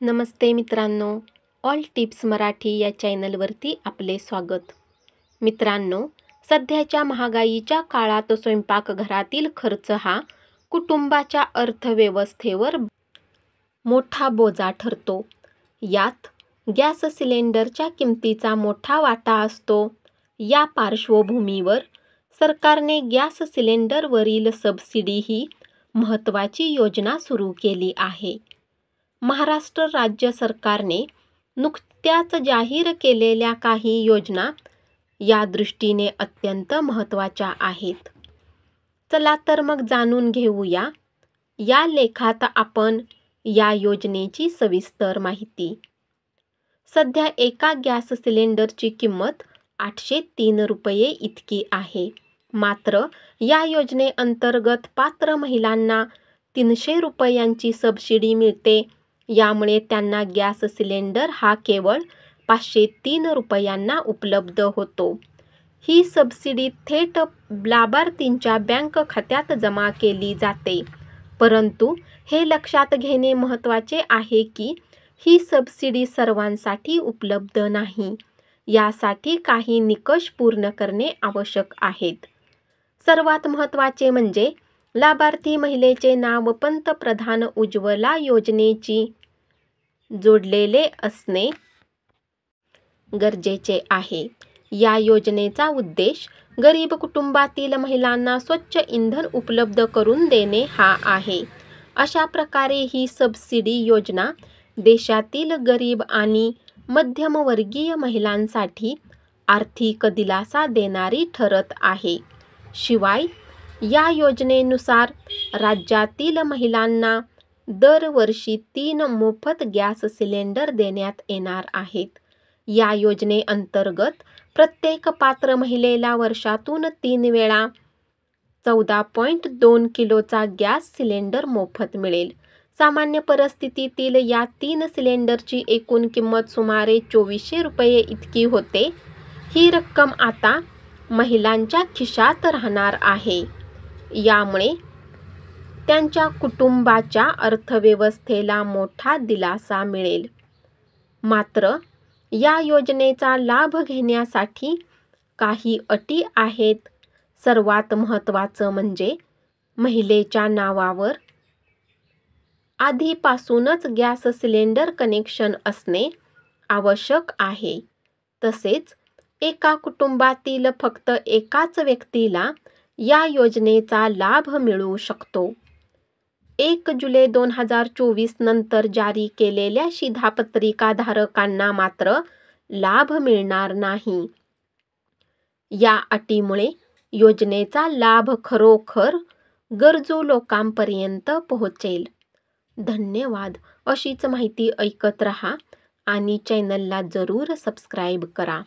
नमस्ते मित्रांनो, all tips Marathi या चॅनलवरती आपले स्वागत. मित्रांनो, सध्याच्या महागाईच्या काळात स्वयंपाकघरातील खर्च हा कुटुंबाच्या अर्थव्यवस्थेवर मोठा बोजा ठरतो. यात गॅस सिलेंडरच्या किमतीचा मोठा वाटा असतो. या पार्श्वभूमीवर सरकारने गॅस सिलेंडरवरील सबसिडी ही महत्त्वाची योजना सुरू केली आहे. महाराष्ट्र राज्य सरकारने नुकत्याच जाहीर केलेल्या काही योजना या दृष्टीने अत्यंत महत्त्वाच्या आहेत. चला तर मग जाणून घेऊया या लेखात आपण या योजनेची सविस्तर माहिती. सध्या एका गॅस सिलेंडरची किंमत 803 रुपये इतकी आहे. मात्र या योजनेअंतर्गत पात्र महिलांना 300 रुपयांची सबसिडी मिळते. यामुळे त्यांना गॅस सिलेंडर हा केवळ 503 रुपयांना उपलब्ध होतो. ही सबसिडी थेट लाभार्थींच्या बँक खात्यात जमा केली जाते. परंतु हे लक्षात घेणे महत्त्वाचे आहे की ही सबसिडी सर्वांसाठी उपलब्ध नाही. यासाठी काही निकष पूर्ण करणे आवश्यक आहेत. सर्वात महत्त्वाचे म्हणजे लाभार्थी महिलेचे नाव पंतप्रधान उज्ज्वला योजनेची जोडलेले असणे गरजेचे आहे. या योजनेचा उद्देश गरीब कुटुंबातील महिलांना स्वच्छ इंधन उपलब्ध करून देणे हा आहे. अशा प्रकारे ही सबसिडी योजना देशातील गरीब आणि मध्यमवर्गीय महिलांसाठी आर्थिक दिलासा देणारी ठरत आहे. शिवाय या योजनेनुसार राज्यातील महिलांना दरवर्षी 3 मोफत गॅस सिलेंडर देण्यात येणार आहेत. या योजनेअंतर्गत प्रत्येक पात्र महिलेला वर्षातून 3 वेळा 14.2 किलोचा गॅस सिलेंडर मोफत मिळेल. सामान्य परिस्थितीतील या 3 सिलेंडरची एकूण किंमत सुमारे 2400 रुपये इतकी होते. ही रक्कम आता महिलांच्या खिशात राहणार आहे. यामुळे त्यांच्या कुटुंबाच्या अर्थव्यवस्थेला मोठा दिलासा मिळेल. मात्र या योजनेचा लाभ घेण्यासाठी काही अटी आहेत. सर्वात महत्त्वाचं म्हणजे महिलेच्या नावावर आधीपासूनच गॅस सिलेंडर कनेक्शन असणे आवश्यक आहे. तसेच एका कुटुंबातील फक्त एकाच व्यक्तीला या योजनेचा लाभ मिळू शकतो. 1 जुलै 2024 नंतर जारी केलेल्या शिधापत्रिकाधारकांना मात्र लाभ मिळणार नाही. या अटीमुळे योजनेचा लाभ खरोखर गरजू लोकांपर्यंत पोहोचेल. धन्यवाद. अशीच माहिती ऐकत रहा आणि चॅनलला जरूर सबस्क्राईब करा.